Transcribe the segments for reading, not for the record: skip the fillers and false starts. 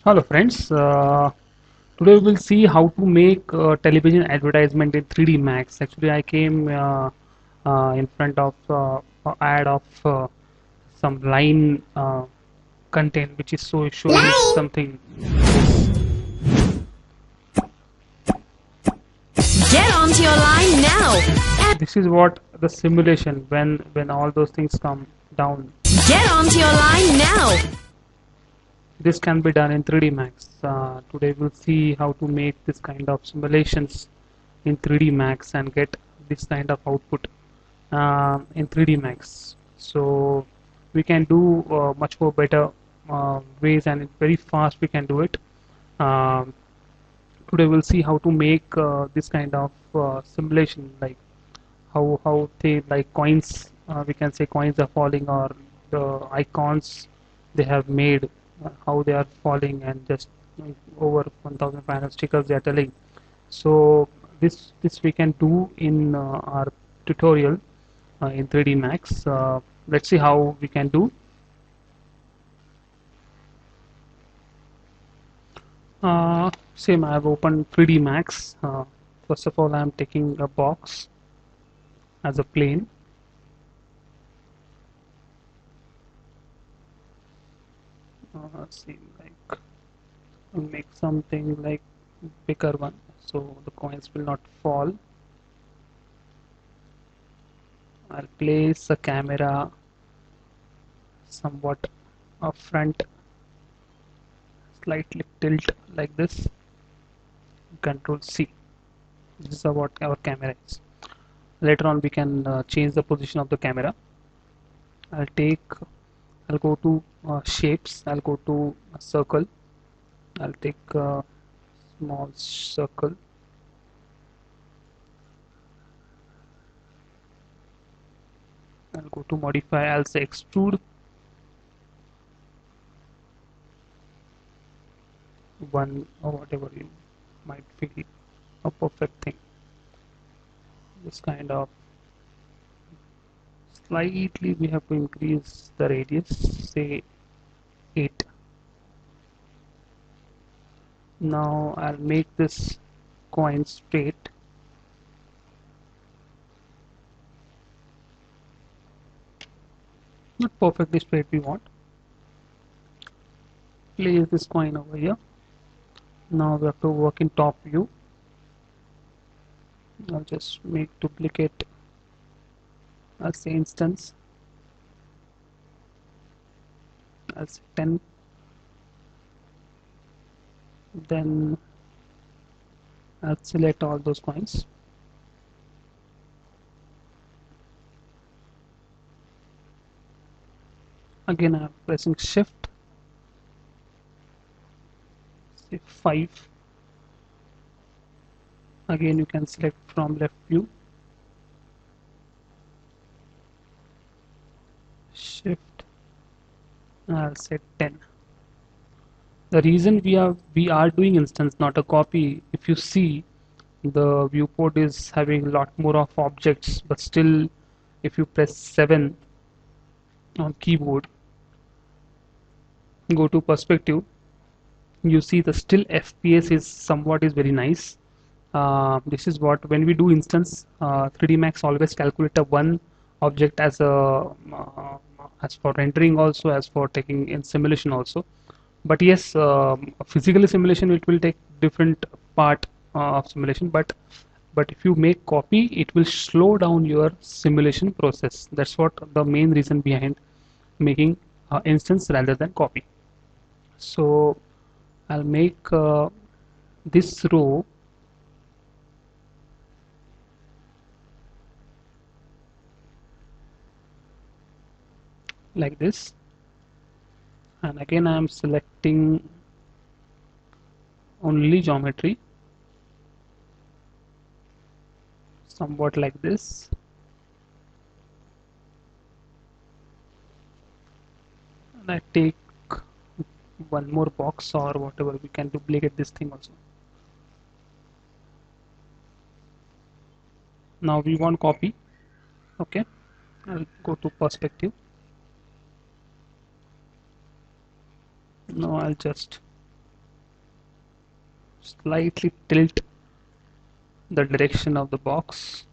Hello friends, today we will see how to make television advertisement in 3D Max. Actually I came in front of a ad of some line content which is showing something. Get onto your line now. This is what the simulation when all those things come down. Get onto your line now. This can be done in 3D Max. Today we'll see how to make this kind of simulations in 3D Max and get this kind of output in 3D Max. So we can do much more better ways, and very fast we can do it. Um, Today we'll see how to make this kind of simulation, like how they, like coins, we can say coins are falling, or the icons they have made, how they are falling, and just over 1500 stickers they are telling. So this we can do in our tutorial in 3D Max. Let's see how we can do. Same, I have opened 3D Max. First of all, I am taking a box as a plane. See, like make something like bigger one, so the coins will not fall. I'll place a camera somewhat up front, slightly tilt like this. Control C. This is what our camera is. Later on we can change the position of the camera. I'll go to shapes. I'll go to a circle. I'll take a small circle. I'll go to modify. I'll say extrude. One or whatever you might feel a perfect thing. This kind of slightly we have to increase the radius, say 8. Now I'll make this coin straight. Not perfectly straight we want. Place this coin over here. Now we have to work in top view. I'll just make duplicate as the instance. As 10. Then I'll select all those coins. Again I'm pressing shift, say 5. Again you can select from left view, shift, and I'll set 10. The reason we are doing instance, not a copy, if you see the viewport is having a lot more of objects, but still if you press 7 on keyboard, go to perspective, you see the still FPS is somewhat is very nice. This is what, when we do instance, 3D Max always calculate a one object as a as for rendering also, as for taking in simulation also. But yes, physically simulation it will take different part of simulation, but if you make copy, it will slow down your simulation process. That's what the main reason behind making instance rather than copy. So I'll make this row like this, and again I am selecting only geometry, somewhat like this. And I take one more box or whatever, we can duplicate this thing also. Now we want copy. Okay, I'll go to perspective. Now I'll just slightly tilt the direction of the box.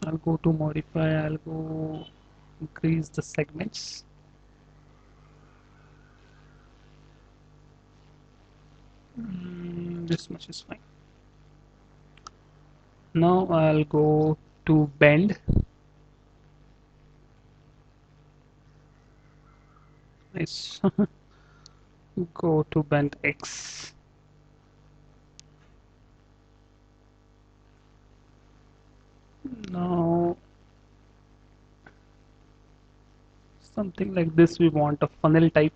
I'll go to modify, I'll go increase the segments. This much is fine. Now I'll go to bend. Nice. Go to bend X. Now something like this, we want a funnel type.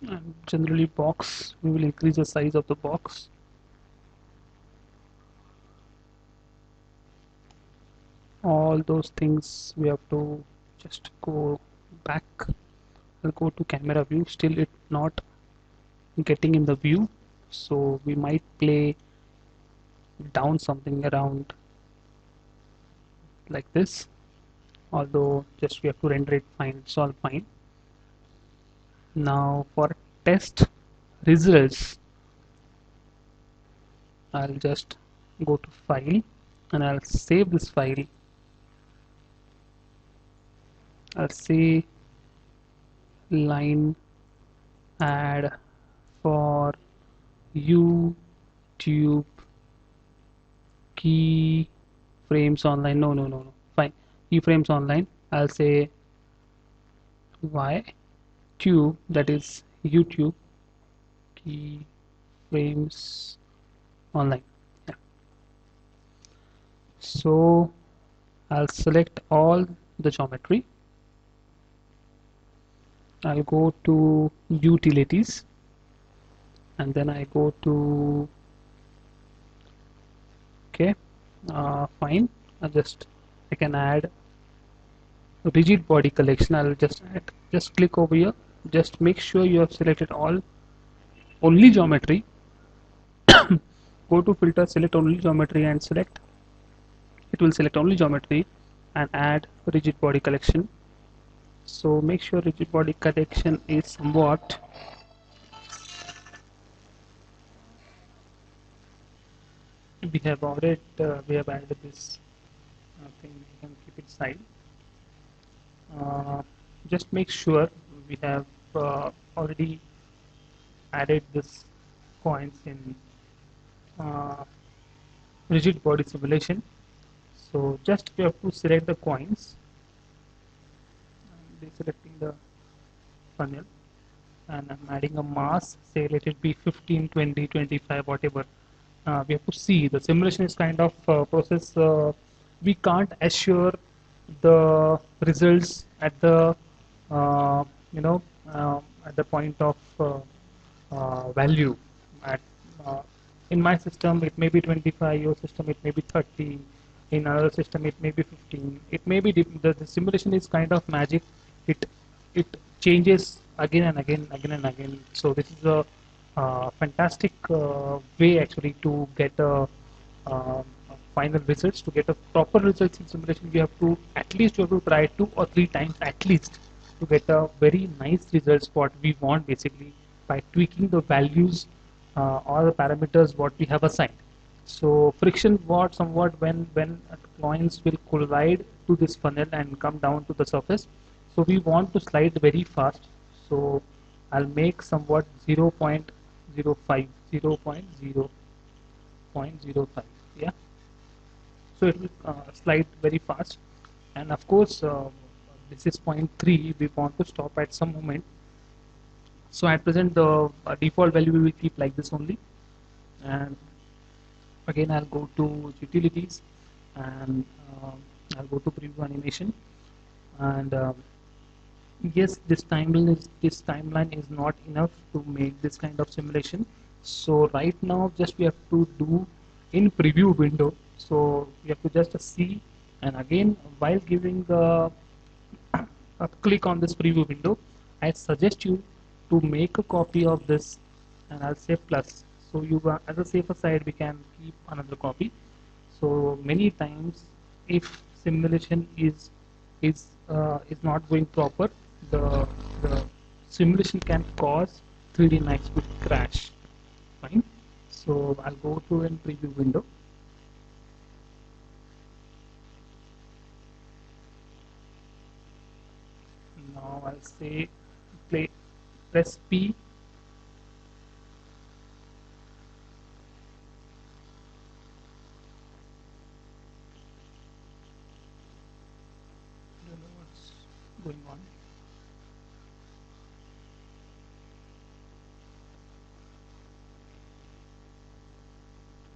And generally box, we will increase the size of the box. All those things we have to just go back. I'll go to camera view, still it not getting in the view, so we might play down something around like this, although just we have to render it fine, it's all fine. Now for test results, I'll just go to file and I'll save this file. I'll say line add for YouTube keyframes online. No. Fine. Keyframes online. I'll say tube, that is YouTube keyframes online. Yeah. So I'll select all the geometry. I'll go to utilities and then I go to fine. I can add rigid body collection. I'll just click over here, just make sure you have selected only geometry. Go to filter, select only geometry and select, it will select only geometry and add rigid body collection. So make sure rigid body collection is somewhat we have added this thing, we can keep it side. Just make sure we have already added this coins in rigid body simulation. So just we have to select the coins, deselecting the funnel, and I'm adding a mass, say let it be 15, 20, 25, whatever. We have to see the simulation is kind of process. We can't assure the results at the at the point of value. In my system it may be 25, your system it may be 30, in another system it may be 15. It may be the simulation is kind of magic. It changes again and again. So this is a fantastic way actually to get a final results. To get a proper results in simulation, we have to try 2 or 3 times at least to get a very nice results what we want, basically by tweaking the values or the parameters what we have assigned. So friction somewhat when coins will collide to this funnel and come down to the surface. So we want to slide very fast. So I'll make somewhat 0.05, 0.05, yeah. So it will slide very fast, and of course this is 0.3. We want to stop at some moment. So at present the default value we will keep like this only, and again I'll go to utilities and I'll go to preview animation, and yes, this timeline is not enough to make this kind of simulation. So right now just we have to do in preview window. So we have to just see, and again while giving the click on this preview window. I suggest you to make a copy of this, and I'll say plus. So you as a safer side, we can keep another copy. So many times, if simulation is not going proper, the simulation can cause 3D Max to crash. Fine. So I'll go to an preview window. Now I'll say press P. I don't know what's going on.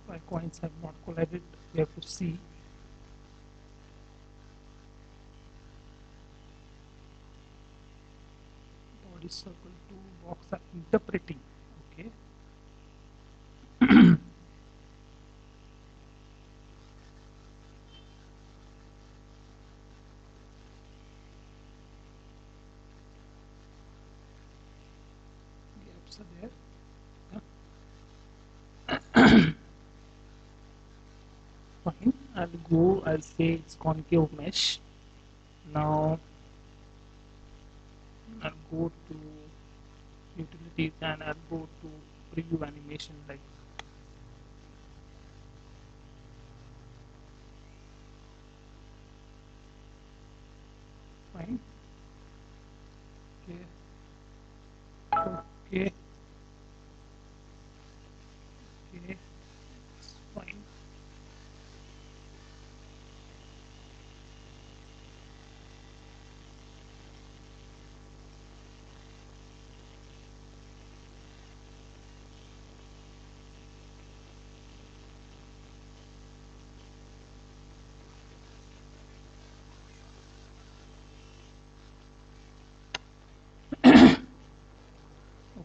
My coins have not collided. We have to see. Body circle 2 box are interpreting. Okay. Gaps are there. Fine. I'll say it's concave mesh. Now I'll go to utilities and I'll go to preview animation like fine. Okay. Okay. Okay. It's fine.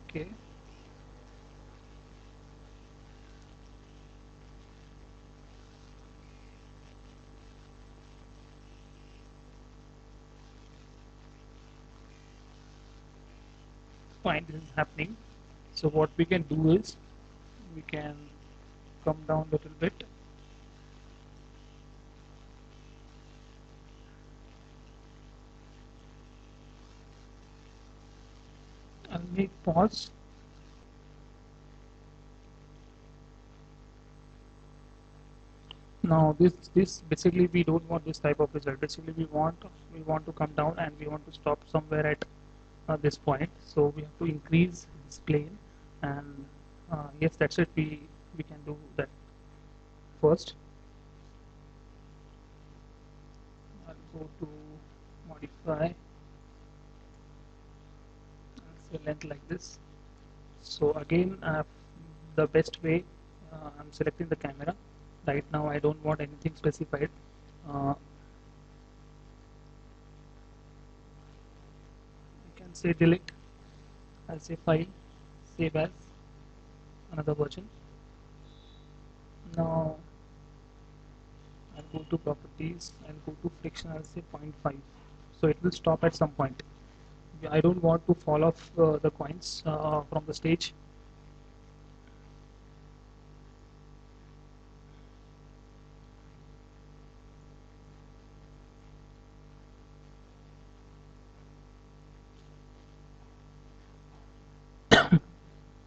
Okay. Fine, this is happening. So what we can do is we can come down a little bit. I'll make pause. Now this basically we don't want this type of result. Basically we want to come down and we want to stop somewhere at this point. So we have to increase this plane, and yes, that's it. We can do that first. I'll go to modify. I'll say length like this. So again, the best way, I'm selecting the camera. Right now I don't want anything specified. You can say delete. I'll say file, save as, another version. Now I'll go to properties and go to friction. I'll say 0.5. So it will stop at some point. I don't want to fall off the coins from the stage.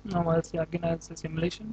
Now I'll say simulation.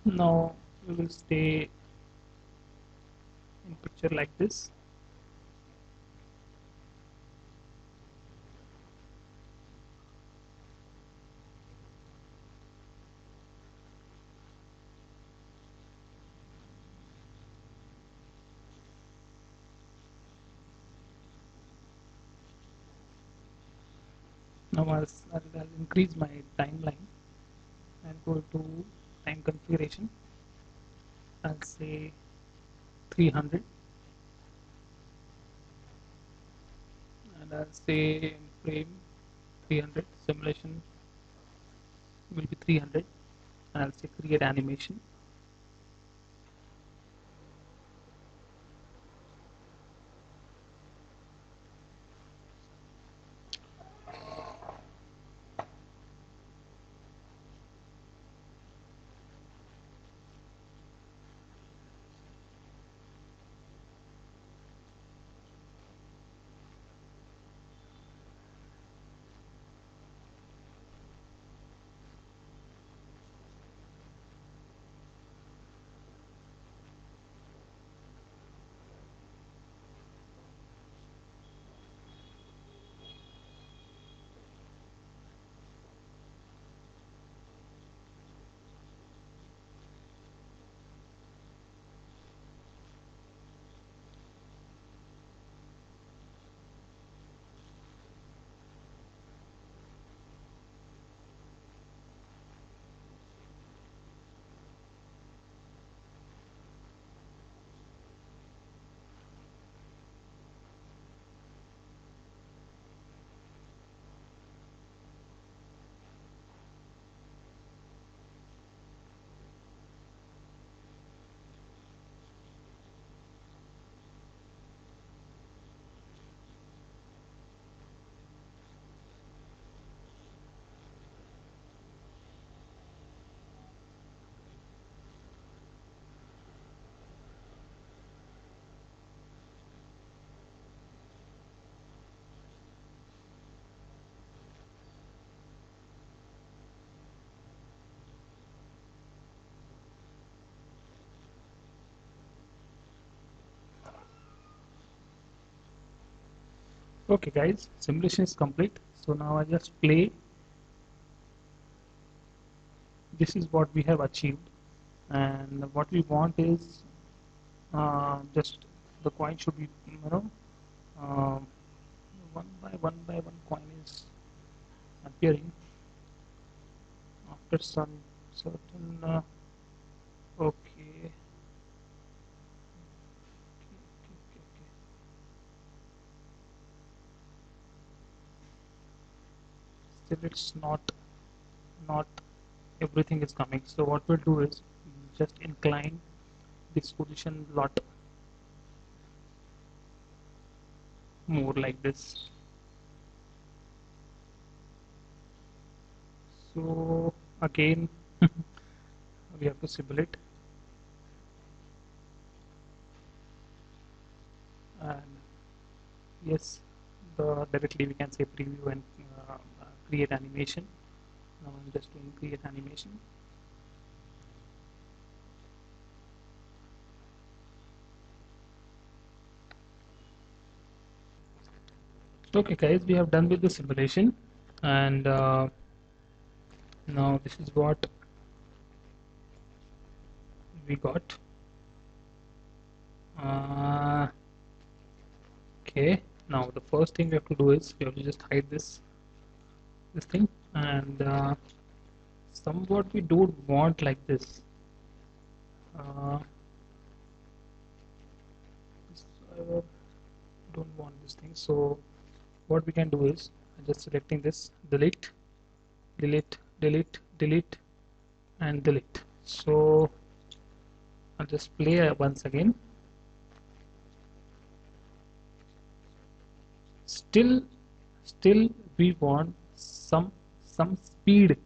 Now we will stay in picture like this. Now I'll increase my timeline and go to time configuration. I'll say 300 and I'll say frame 300, simulation will be 300, and I'll say create animation. Okay guys, simulation is complete. So now I just play. This is what we have achieved, and what we want is just the coin should be, uh, one by one coin is appearing after some certain okay. Still it's not everything is coming. So what we'll do is just incline this position lot more like this. So again we have to simulate, and yes, directly we can say preview and create animation. Now I'm just doing create animation. Okay guys, we have done with the simulation, and now this is what we got. uh, okay, now the first thing we have to do is we have to just hide this thing, and somewhat we don't want like this. uh, I don't want this thing. So what we can do is just selecting this, delete, delete, delete, delete, and delete. So I'll just play once again. Still we want some speed